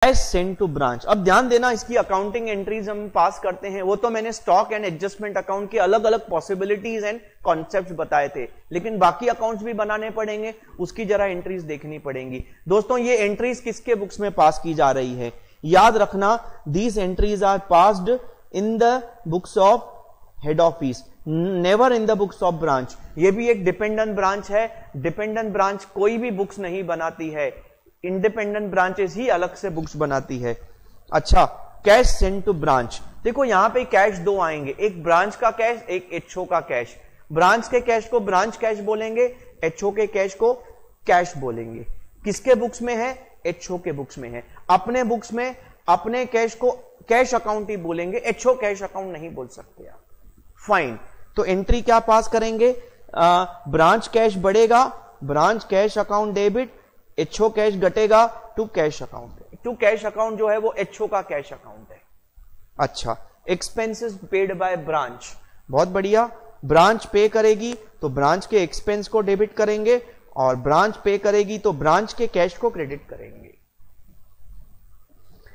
Cash send to branch. अब ध्यान देना, इसकी अकाउंटिंग एंट्रीज हम पास करते हैं, वो तो मैंने स्टॉक एंड एडजस्टमेंट अकाउंट के अलग अलग पॉसिबिलिटीज एंड कॉन्सेप्ट्स बताए थे, लेकिन बाकी अकाउंट्स भी बनाने पड़ेंगे, उसकी जरा एंट्रीज देखनी पड़ेंगी। दोस्तों ये एंट्रीज किसके बुक्स में पास की जा रही है, याद रखना, these entries are passed in the books of head office, never in the books of branch. ये भी एक डिपेंडेंट ब्रांच है, डिपेंडेंट ब्रांच कोई भी बुक्स नहीं बनाती है, इंडिपेंडेंट ब्रांचेस ही अलग से बुक्स बनाती है। अच्छा, कैश सेंड टू ब्रांच, देखो यहां पे कैश दो आएंगे, एक ब्रांच का कैश, एक एचओ का कैश। ब्रांच के कैश को ब्रांच कैश बोलेंगे, एचओ के कैश को कैश बोलेंगे। किसके बुक्स में है, एचओ के बुक्स में है। अपने बुक्स में अपने कैश को कैश अकाउंट ही बोलेंगे, एचओ कैश अकाउंट नहीं बोल सकते आप। फाइन, तो एंट्री क्या पास करेंगे, ब्रांच कैश बढ़ेगा, branch cash account debit, HO cash घटेगा to cash account. To cash account जो है वो एचओ का कैश अकाउंट है। अच्छा, एक्सपेंसेस पेड बाय ब्रांच, बहुत बढ़िया, ब्रांच पे करेगी तो ब्रांच के एक्सपेंस को डेबिट करेंगे, और ब्रांच पे करेगी तो ब्रांच के कैश को क्रेडिट करेंगे।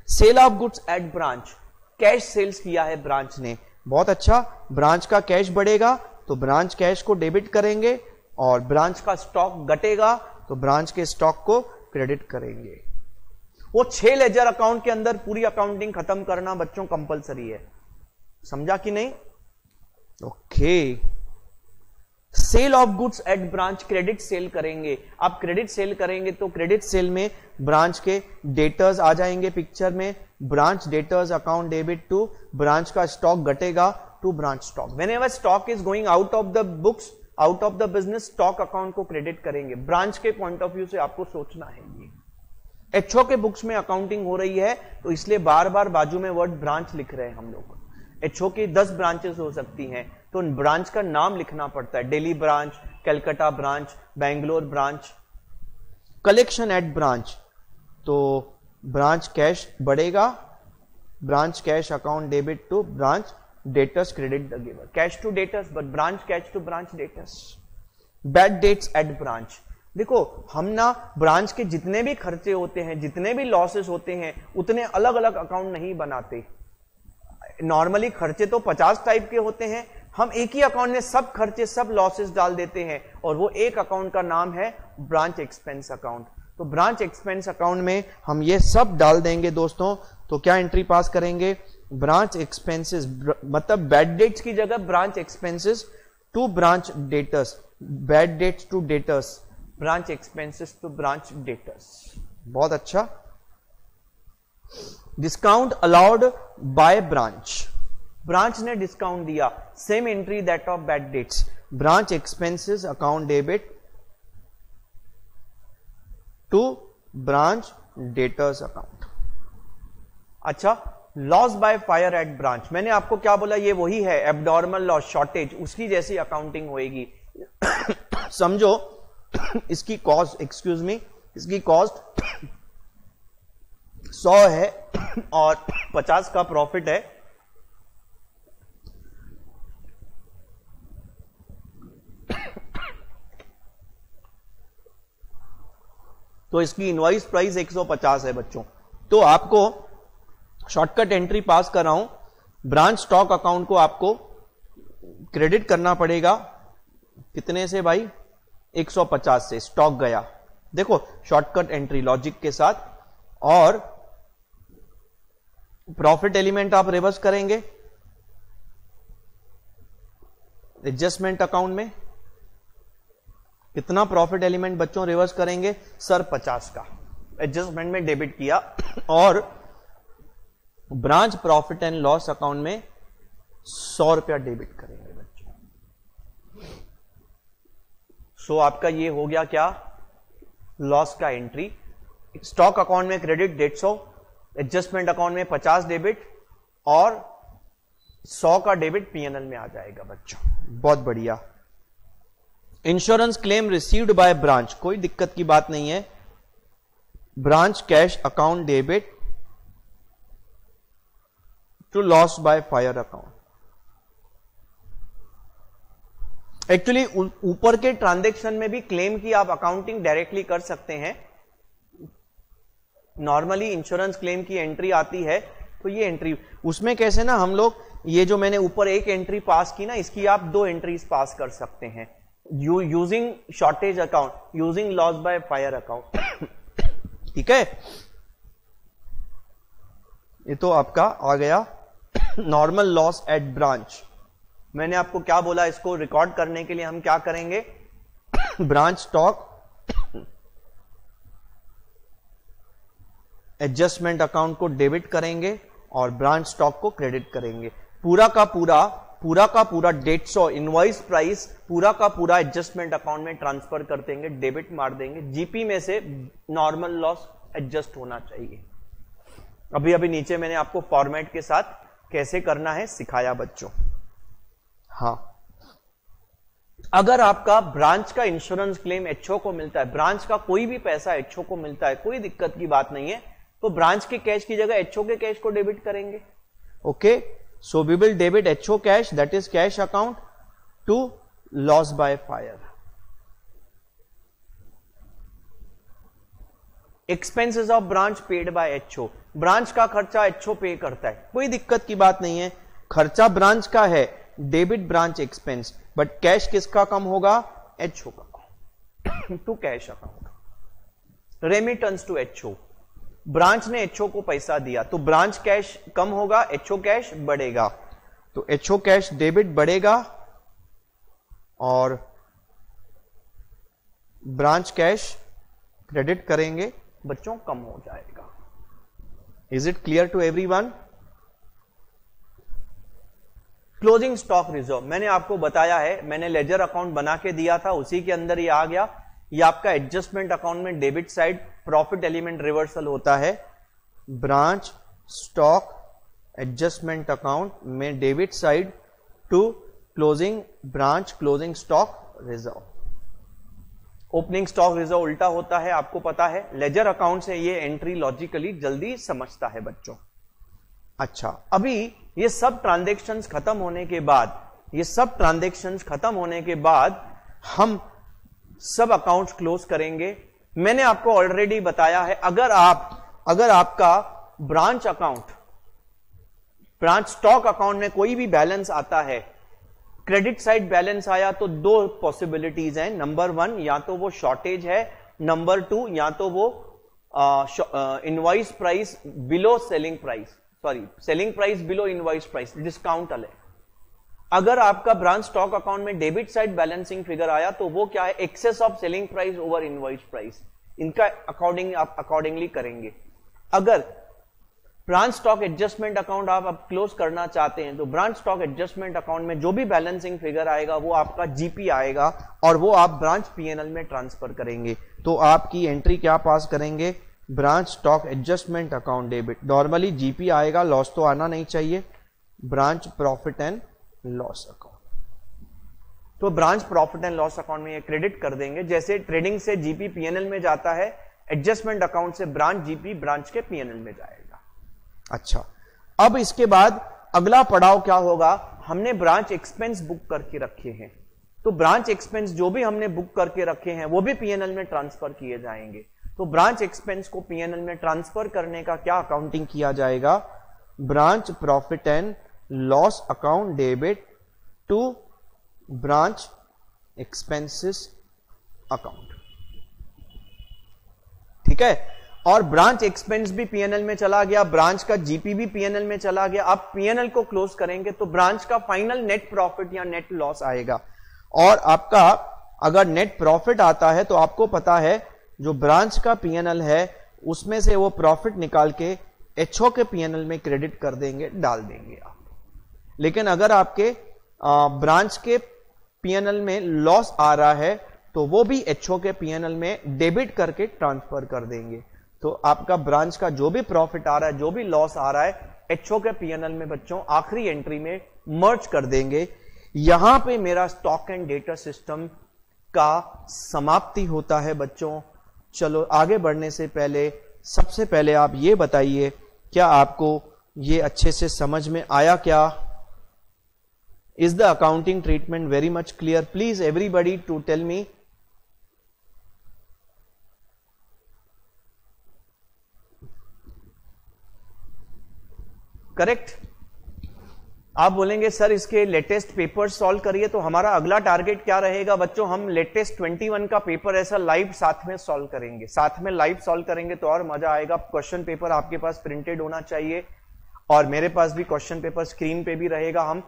Sale of goods at branch, cash sales किया है ब्रांच ने, बहुत अच्छा, ब्रांच का कैश बढ़ेगा तो ब्रांच कैश को डेबिट करेंगे, और ब्रांच का स्टॉक घटेगा तो ब्रांच के स्टॉक को क्रेडिट करेंगे। वो 6 लेजर अकाउंट के अंदर पूरी अकाउंटिंग खत्म करना बच्चों कंपलसरी है, समझा कि नहीं? Okay, sale of goods at branch, credit sale करेंगे। आप क्रेडिट सेल करेंगे तो क्रेडिट सेल में ब्रांच के डेटर्स आ जाएंगे पिक्चर में, branch debtors account debit to branch का स्टॉक घटेगा to branch stock. Whenever stock is going out of the books, out of the business, stock account को क्रेडिट करेंगे। ब्रांच के पॉइंट ऑफ व्यू से आपको सोचना है। ये एचओ के बुक्स में अकाउंटिंग हो रही है तो इसलिए बार बार बाजू में वर्ड ब्रांच लिख रहे हैं हम लोग। एचओ की 10 ब्रांचेस हो सकती हैं तो ब्रांच का नाम लिखना पड़ता है, Delhi branch, Calcutta branch, Bangalore branch. Collection at branch, तो ब्रांच कैश बढ़ेगा, branch cash account debit to branch debtors credit the giver, cash to debtors but branch cash to branch debtors. Bad debts at branch, देखो हम ना branch के जितने भी खर्चे होते हैं, जितने भी लॉसेस होते हैं, उतने अलग अलग अकाउंट नहीं बनाते। नॉर्मली खर्चे तो 50 टाइप के होते हैं, हम एक ही अकाउंट में सब खर्चे सब लॉसेस डाल देते हैं, और वो एक अकाउंट का नाम है ब्रांच एक्सपेंस अकाउंट। तो ब्रांच एक्सपेंस अकाउंट में हम ये सब डाल देंगे दोस्तों। तो क्या एंट्री पास करेंगे, ब्रांच एक्सपेंसेस, मतलब बैड डेट्स की जगह branch expenses to branch debtors, bad debts to debtors, branch expenses to branch debtors. बहुत अच्छा, discount allowed by branch, branch ने डिस्काउंट दिया, same entry that of bad debts, branch expenses account debit to branch debtors account. अच्छा, loss by fire at branch, मैंने आपको क्या बोला, ये वही है एब्नॉर्मल लॉस, शॉर्टेज, उसकी जैसी अकाउंटिंग होएगी। समझो इसकी कॉस्ट, एक्सक्यूज मी, इसकी कॉस्ट 100 है और 50 का प्रॉफिट है, तो इसकी इनवॉइस प्राइस 150 है बच्चों। तो आपको शॉर्टकट एंट्री पास कर रहा हूं, ब्रांच स्टॉक अकाउंट को आपको क्रेडिट करना पड़ेगा, कितने से भाई, 150 से, स्टॉक गया। देखो शॉर्टकट एंट्री लॉजिक के साथ, और प्रॉफिट एलिमेंट आप रिवर्स करेंगे एडजस्टमेंट अकाउंट में। कितना प्रॉफिट एलिमेंट बच्चों रिवर्स करेंगे, सर 50 का, एडजस्टमेंट में डेबिट किया, और branch profit and loss account में 100 रुपया डेबिट करेंगे बच्चों। सो आपका ये हो गया क्या, लॉस का एंट्री। स्टॉक अकाउंट में क्रेडिट 150, एडजस्टमेंट अकाउंट में 50 डेबिट, और 100 का डेबिट पीएनएल में आ जाएगा बच्चों। बहुत बढ़िया। Insurance claim received by branch, कोई दिक्कत की बात नहीं है, branch cash account debit to loss by fire account. Actually ऊपर के ट्रांजैक्शन में भी क्लेम की आप अकाउंटिंग डायरेक्टली कर सकते हैं, नॉर्मली इंश्योरेंस क्लेम की एंट्री आती है तो ये एंट्री, उसमें कैसे ना हम लोग ये जो मैंने ऊपर एक एंट्री पास की ना, इसकी आप 2 एंट्रीज पास कर सकते हैं using shortage account, using loss by fire account. ठीक है, ये तो आपका आ गया नॉर्मल लॉस एट ब्रांच। मैंने आपको क्या बोला, इसको रिकॉर्ड करने के लिए हम क्या करेंगे, ब्रांच स्टॉक एडजस्टमेंट अकाउंट को डेबिट करेंगे और ब्रांच स्टॉक को क्रेडिट करेंगे। पूरा का पूरा 150 इनवॉइस प्राइस पूरा का पूरा एडजस्टमेंट अकाउंट में ट्रांसफर कर देंगे, डेबिट मार देंगे। जीपी में से नॉर्मल लॉस एडजस्ट होना चाहिए। अभी अभी नीचे मैंने आपको फॉर्मेट के साथ कैसे करना है सिखाया बच्चों। हाँ, अगर आपका ब्रांच का इंश्योरेंस क्लेम एचओ को मिलता है, ब्रांच का कोई भी पैसा एचओ को मिलता है, कोई दिक्कत की बात नहीं है, तो ब्रांच के कैश की जगह एचओ के कैश को डेबिट करेंगे। Okay, so we will debit HO cash, that is cash account, to loss by fire. Expenses of branch paid by HO, branch का खर्चा एचओ पे करता है, कोई दिक्कत की बात नहीं है, खर्चा ब्रांच का है, debit branch expense, but cash किसका कम होगा, एचओ का, to cash account. Remittance to HO, branch ने एचओ को पैसा दिया तो ब्रांच कैश कम होगा, एचओ कैश बढ़ेगा, तो एचओ कैश डेबिट बढ़ेगा और ब्रांच कैश क्रेडिट करेंगे, बच्चों कम हो जाएगा। Is it clear to everyone? Closing stock reserve मैंने आपको बताया है, मैंने लेजर अकाउंट बना के दिया था, उसी के अंदर ये आ गया। ये आपका एडजस्टमेंट अकाउंट में debit side profit element reversal होता है, ब्रांच स्टॉक एडजस्टमेंट अकाउंट में debit side to closing branch closing stock reserve. Opening stock reserve उल्टा होता है, आपको पता है। लेजर अकाउंट से ये एंट्री लॉजिकली जल्दी समझता है बच्चों। अच्छा, अभी ये सब ट्रांजैक्शंस खत्म होने के बाद, ये सब ट्रांजैक्शंस खत्म होने के बाद हम सब अकाउंट्स क्लोज करेंगे। मैंने आपको ऑलरेडी बताया है, अगर आपका branch account, branch stock account में कोई भी बैलेंस आता है, क्रेडिट साइड बैलेंस आया, तो 2 पॉसिबिलिटीज हैं। नंबर 1, या तो वो शॉर्टेज है, नंबर 2, या तो वो invoice price below selling price, sorry selling price below invoice price, discount अलग। अगर आपका ब्रांच स्टॉक अकाउंट में डेबिट साइड बैलेंसिंग फिगर आया तो वो क्या है, excess of selling price over invoice price, इनका आप अकॉर्डिंगली करेंगे। अगर ब्रांच स्टॉक एडजस्टमेंट अकाउंट आप अब क्लोज करना चाहते हैं तो ब्रांच स्टॉक एडजस्टमेंट अकाउंट में जो भी बैलेंसिंग फिगर आएगा वो आपका जीपी आएगा और वो आप ब्रांच पीएनएल में ट्रांसफर करेंगे। तो आपकी एंट्री क्या पास करेंगे, branch stock adjustment account debit, normally GP आएगा, लॉस तो आना नहीं चाहिए, branch profit and loss account, तो branch profit and loss account में ये क्रेडिट कर देंगे। जैसे ट्रेडिंग से जीपी पीएनएल में जाता है, एडजस्टमेंट अकाउंट से ब्रांच जीपी ब्रांच के पीएनएल में जाएगा। अच्छा, अब इसके बाद अगला पड़ाव क्या होगा, हमने ब्रांच एक्सपेंस बुक करके रखे हैं, तो ब्रांच एक्सपेंस जो भी हमने बुक करके रखे हैं वो भी पीएनएल में ट्रांसफर किए जाएंगे। तो ब्रांच एक्सपेंस को पीएनएल में ट्रांसफर करने का क्या अकाउंटिंग किया जाएगा, branch profit and loss account debit to branch expenses account. ठीक है, और ब्रांच एक्सपेंस भी पीएनएल में चला गया, ब्रांच का जीपी भी पीएनएल में चला गया। अब पीएनएल को क्लोज करेंगे तो ब्रांच का फाइनल नेट प्रॉफिट या नेट लॉस आएगा। और आपका अगर नेट प्रॉफिट आता है तो आपको पता है जो ब्रांच का पीएनएल है उसमें से वो प्रॉफिट निकाल के एचओ के पीएनएल में क्रेडिट कर देंगे, डाल देंगे आप। लेकिन अगर आपके ब्रांच के पीएनएल में लॉस आ रहा है तो वो भी एचओ के पीएनएल में डेबिट करके ट्रांसफर कर देंगे। तो आपका ब्रांच का जो भी प्रॉफिट आ रहा है, जो भी लॉस आ रहा है, एचओ के पीएनएल में बच्चों आखिरी एंट्री में मर्ज कर देंगे। यहां पे मेरा स्टॉक एंड डेटा सिस्टम का समाप्ति होता है बच्चों। चलो आगे बढ़ने से पहले सबसे पहले आप ये बताइए, क्या आपको ये अच्छे से समझ में आया क्या? Is the accounting treatment very much clear? Please everybody to tell me. Correct. आप बोलेंगे सर इसके लेटेस्ट पेपर सॉल्व करिए, तो हमारा अगला टारगेट क्या रहेगा बच्चों, हम लेटेस्ट 21 का पेपर ऐसा लाइव साथ में सॉल्व करेंगे, साथ में लाइव सॉल्व करेंगे तो और मजा आएगा। क्वेश्चन पेपर आपके पास प्रिंटेड होना चाहिए और मेरे पास भी क्वेश्चन पेपर स्क्रीन पे भी रहेगा, हम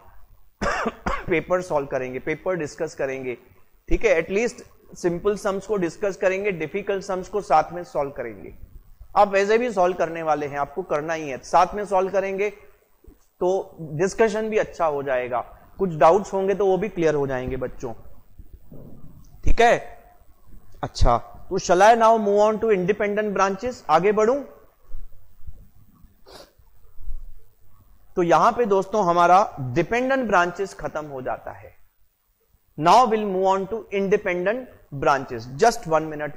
पेपर सॉल्व करेंगे, पेपर डिस्कस करेंगे, ठीक है। एटलीस्ट सिंपल सम्स को डिस्कस करेंगे, डिफिकल्ट सम्स को साथ में सॉल्व करेंगे। आप वैसे भी सॉल्व करने वाले हैं, आपको करना ही है, साथ में सॉल्व करेंगे तो डिस्कशन भी अच्छा हो जाएगा, कुछ डाउट्स होंगे तो वो भी क्लियर हो जाएंगे बच्चों, ठीक है। अच्छा, तो shall I now move on to independent branches, आगे बढ़ूं। तो यहां पे दोस्तों हमारा डिपेंडेंट ब्रांचेस खत्म हो जाता है। Now will move on to independent branches. Just 1 minute.